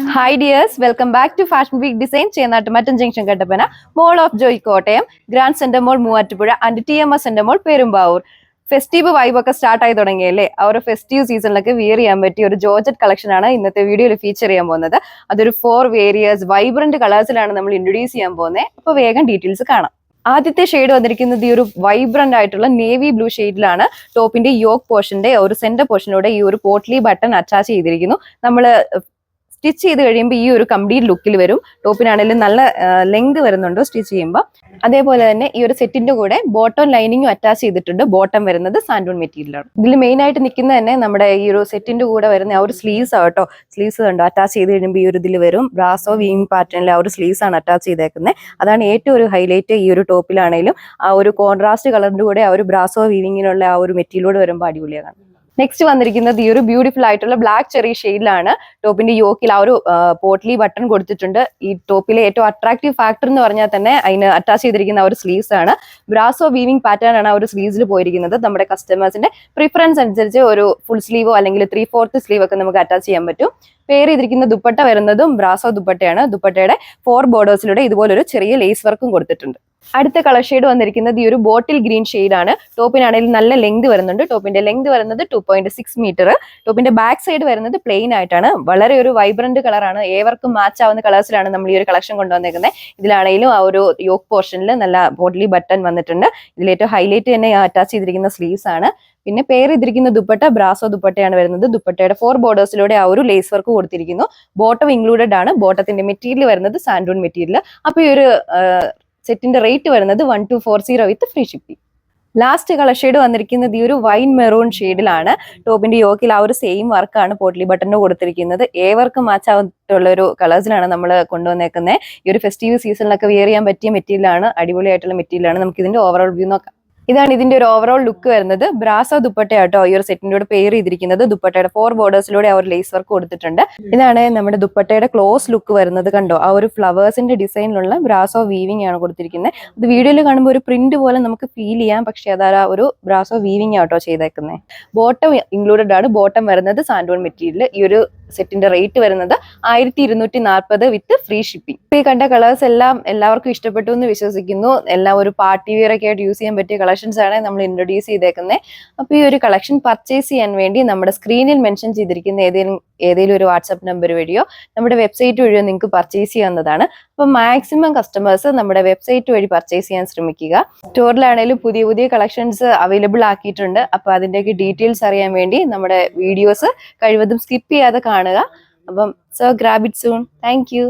Hi dears, welcome back to Fashion Week Design, Chenatumatan Junction Kattapana, Mall of Joy Kottayam, Grand Center Mall Moovattupuzha and TMS Center Mall Perumbavoor. Festive vibe ഒക്കെ start ആയി തുടങ്ങിയല്ലേ. ആ ഒരു festive സീസണിലൊക്കെ wear ചെയ്യാൻ പറ്റിയ ഒരു georgette collection ആണ് ഇന്നത്തെ വീഡിയോയിൽ ഫീച്ചർ ചെയ്യാൻ പോകുന്നത്. അതൊരു 4 വേരിയേഴ്സ് വൈബ്രന്റ് കളേഴ്സിലാണ് നമ്മൾ ഇൻട്രൊഡ്യൂസ് ചെയ്യാൻ പോകുന്നത്. അപ്പോൾ വേഗം ഡീറ്റെയിൽസ് കാണാം. ആദ്യത്തെ ഷെയ്ഡ് വന്നിരിക്കുന്നത് ഈ ഒരു വൈബ്രന്റ് ആയിട്ടുള്ള നേവി ബ്ലൂ ഷെയ്ഡിലാണ്. ടോപ്പിന്റെ യോക്ക് പോർഷന്റെ ഒരു സെന്റർ പോർഷനോടെ ഈ ഒരു പോട്ട്ലി ബട്ടൺ അറ്റാച്ച് ചെയ്തിരിക്കുന്നു. നമ്മൾ സ്റ്റിച്ച് ചെയ്ത് കഴിയുമ്പോൾ ഈ ഒരു കംപ്ലീറ്റ് ലുക്കിൽ വരും. ടോപ്പിനാണെങ്കിലും നല്ല ലെങ്ത് വരുന്നുണ്ട് സ്റ്റിച്ച് ചെയ്യുമ്പോൾ. അതേപോലെ തന്നെ ഈ ഒരു സെറ്റിന്റെ കൂടെ ബോട്ടം ലൈനിങ്ങും അറ്റാച്ച് ചെയ്തിട്ടുണ്ട്. ബോട്ടം വരുന്നത് സാൻഡൂൺ മെറ്റീരിയലാണ്. ഇതിൽ മെയിൻ ആയിട്ട് നിൽക്കുന്നത് തന്നെ നമ്മുടെ ഈ ഒരു സെറ്റിന്റെ കൂടെ വരുന്ന ആ ഒരു സ്ലീവ്സ് ആട്ടോ. സ്ലീവ്സ് കണ്ടോ അറ്റാച്ച് ചെയ്ത് കഴിയുമ്പോൾ ഈ ഒരു ഇതിൽ വരും. ബ്രാസോ വീവിംഗ് പാറ്റേണിൽ ആ ഒരു സ്ലീവ്സ് ആണ് അറ്റാച്ച് ചെയ്തേക്കുന്നത്. അതാണ് ഏറ്റവും ഒരു ഹൈലൈറ്റ് ഈ ഒരു ടോപ്പിലാണെങ്കിലും. ആ ഒരു കോൺട്രാസ്റ്റ് കളറിന്റെ കൂടെ ആ ഒരു ബ്രാസോ വീവിങ്ങിനുള്ള ആ ഒരു മെറ്റീരിയലോട് വരുമ്പോൾ അടിപൊളിയാണ്. നെക്സ്റ്റ് വന്നിരിക്കുന്നത് ഈ ഒരു ബ്യൂട്ടിഫുൾ ആയിട്ടുള്ള ബ്ലാക്ക് ചെറി ഷെയ്ഡിലാണ്. ടോപ്പിന്റെ യോക്കിൽ ആ ഒരു പോട്ട്ലി ബട്ടൺ കൊടുത്തിട്ടുണ്ട്. ഈ ടോപ്പിലെ ഏറ്റവും അട്രാക്റ്റീവ് ഫാക്ടർ എന്ന് പറഞ്ഞാൽ തന്നെ അതിന് അറ്റാച്ച് ചെയ്തിരിക്കുന്ന ആ ഒരു സ്ലീവ്സ് ആണ്. ബ്രാസോ വീവിംഗ് പാറ്റേൺ ആണ് ആ ഒരു സ്ലീവ്സിൽ പോയിരിക്കുന്നത്. നമ്മുടെ കസ്റ്റമേഴ്സിന്റെ പ്രിഫറൻസ് അനുസരിച്ച് ഒരു ഫുൾ സ്ലീവോ അല്ലെങ്കിൽ 3/4 സ്ലീവ് ഒക്കെ നമുക്ക് അറ്റാച്ച് ചെയ്യാൻ പറ്റും. പേര് ചെയ്തിരിക്കുന്ന ദുപ്പട്ട വരുന്നതും ബ്രാസോ ദുപ്പട്ടയാണ്. ദുപ്പട്ടയുടെ 4 ബോർഡേഴ്സിലൂടെ ഇതുപോലൊരു ചെറിയ ലേസ് വർക്കും കൊടുത്തിട്ടുണ്ട്. അടുത്ത കളർ ഷെയ്ഡ് വന്നിരിക്കുന്നത് ഈ ഒരു ബോട്ടിൽ ഗ്രീൻ ഷെയ്ഡാണ്. ടോപ്പിനാണെങ്കിൽ നല്ല ലെങ്ത് വരുന്നുണ്ട്. ടോപ്പിന്റെ ലെങ്ത് വരുന്നത് 2.6 മീറ്റർ. ടോപ്പിന്റെ ബാക്ക് സൈഡ് വരുന്നത് പ്ലെയിൻ ആയിട്ടാണ്. വളരെ ഒരു വൈബ്രന്റ് കളറാണ്. ഏവർക്കും മാച്ച് ആവുന്ന കളേഴ്സിലാണ് നമ്മൾ ഈ ഒരു കളക്ഷൻ കൊണ്ടുവന്നേക്കുന്നത്. ഇതിലാണെങ്കിലും ആ ഒരു യോക്ക് പോർഷനിൽ നല്ല ബോട്ടിലി ബട്ടൺ വന്നിട്ടുണ്ട്. ഇതിലേറ്റവും ഹൈലൈറ്റ് തന്നെ അറ്റാച്ച് ചെയ്തിരിക്കുന്ന സ്ലീവ്സ് ആണ്. പിന്നെ പേര് ചെയ്തിരിക്കുന്ന ദുപ്പട്ട ബ്രാസോ ദുപ്പട്ടയാണ് വരുന്നത്. ദുപ്പട്ടയുടെ 4 ബോർഡേഴ്സിലൂടെ ആ ഒരു ലേസ് വർക്ക് കൊടുത്തിരിക്കുന്നു. ബോട്ടം ഇൻക്ലൂഡഡ് ആണ്. ബോട്ടത്തിന്റെ മെറ്റീരിയൽ വരുന്നത് സാൻഡൂൺ മെറ്റീരിയൽ. അപ്പൊ ഈ ഒരു സെറ്റിന്റെ റേറ്റ് വരുന്നത് 1240 വിത്ത് free shipping. Last colour shade വന്നിരിക്കുന്നത് ഈ ഒരു വൈൻ മെറൂൺ ഷെയ്ഡിലാണ്. ടോപ്പിന്റെ യോക്കിൽ ആ ഒരു സെയിം വർക്കാണ് പോട്ട്ലി ബട്ടണിന് കൊടുത്തിരിക്കുന്നത്. ഏവർക്കും മാച്ച് ആയിട്ടുള്ള ഒരു കളേഴ്സിലാണ് നമ്മൾ കൊണ്ടുവന്നേക്കുന്നത്. ഈ ഒരു ഫെസ്റ്റീവ് സീസണിലൊക്കെ വെയർ ചെയ്യാൻ പറ്റിയ മെറ്റീരിയലാണ്. അടിപൊളിയായിട്ടുള്ള മെറ്റീരിയലാണ്. നമുക്ക് ഇതിന്റെ ഓവറോൾ വ്യൂ നോക്കാം. ഇതാണ് ഇതിന്റെ ഒരു ഓവറോൾ ലുക്ക് വരുന്നത്. ബ്രാസോ ദുപ്പട്ടയാട്ടോ ഈ ഒരു സെറ്റിന്റെ കൂടെ പെയർ ചെയ്തിരിക്കുന്നത്. ദുപ്പട്ടയുടെ 4 ബോർഡേഴ്സിലൂടെ ആ ഒരു ലേസ് വർക്ക് കൊടുത്തിട്ടുണ്ട്. ഇതാണ് നമ്മുടെ ദുപ്പട്ടയുടെ ക്ലോസ് ലുക്ക് വരുന്നത്. കണ്ടോ ആ ഒരു ഫ്ലവേഴ്സിന്റെ ഡിസൈനിലുള്ള ബ്രാസോ വീവിംഗ് ആണ് കൊടുത്തിരിക്കുന്നത്. അത് വീഡിയോയിൽ കാണുമ്പോൾ ഒരു പ്രിന്റ് പോലെ നമുക്ക് ഫീൽ ചെയ്യാം. പക്ഷെ അതാ ഒരു ബ്രാസോ വീവിംഗ് ആട്ടോ ചെയ്തേക്കുന്നത്. ബോട്ടം ഇൻക്ലൂഡഡ് ആണ്. ബോട്ടം വരുന്നത് സാൻഡൂൺ മെറ്റീരിയൽ. ഈ ഒരു സെറ്റിന്റെ റേറ്റ് വരുന്നത് 1240 വിത്ത് ഫ്രീ ഷിപ്പിംഗ്. ഈ കണ്ട കളേഴ്സ് എല്ലാം എല്ലാവർക്കും ഇഷ്ടപ്പെട്ടു എന്ന് വിശ്വസിക്കുന്നു. എല്ലാം ഒരു പാർട്ടി വെയർ ഒക്കെ ആയിട്ട് യൂസ് ചെയ്യാൻ പറ്റിയ കളക്ഷൻസ് ആണ് നമ്മൾ ഇൻട്രൊഡ്യൂസ് ചെയ്തേക്കുന്നത്. അപ്പൊ ഈ ഒരു കളക്ഷൻ പർച്ചേസ് ചെയ്യാൻ വേണ്ടി നമ്മുടെ സ്ക്രീനിൽ മെൻഷൻ ചെയ്തിരിക്കുന്ന ഏതെങ്കിലും ഒരു വാട്സ്ആപ്പ് നമ്പർ വഴിയോ നമ്മുടെ വെബ്സൈറ്റ് വഴിയോ നിങ്ങൾക്ക് പർച്ചേസ് ചെയ്യാവുന്നതാണ്. അപ്പൊ മാക്സിമം കസ്റ്റമേഴ്സ് നമ്മുടെ വെബ്സൈറ്റ് വഴി പർച്ചേസ് ചെയ്യാൻ ശ്രമിക്കുക. സ്റ്റോറിലാണെങ്കിലും പുതിയ പുതിയ കളക്ഷൻസ് അവൈലബിൾ ആക്കിയിട്ടുണ്ട്. അപ്പൊ അതിന്റെയൊക്കെ ഡീറ്റെയിൽസ് അറിയാൻ വേണ്ടി നമ്മുടെ വീഡിയോസ് കഴിവതും സ്കിപ്പ് ചെയ്യാതെ കാണുക. അപ്പം so grab it soon. Thank you.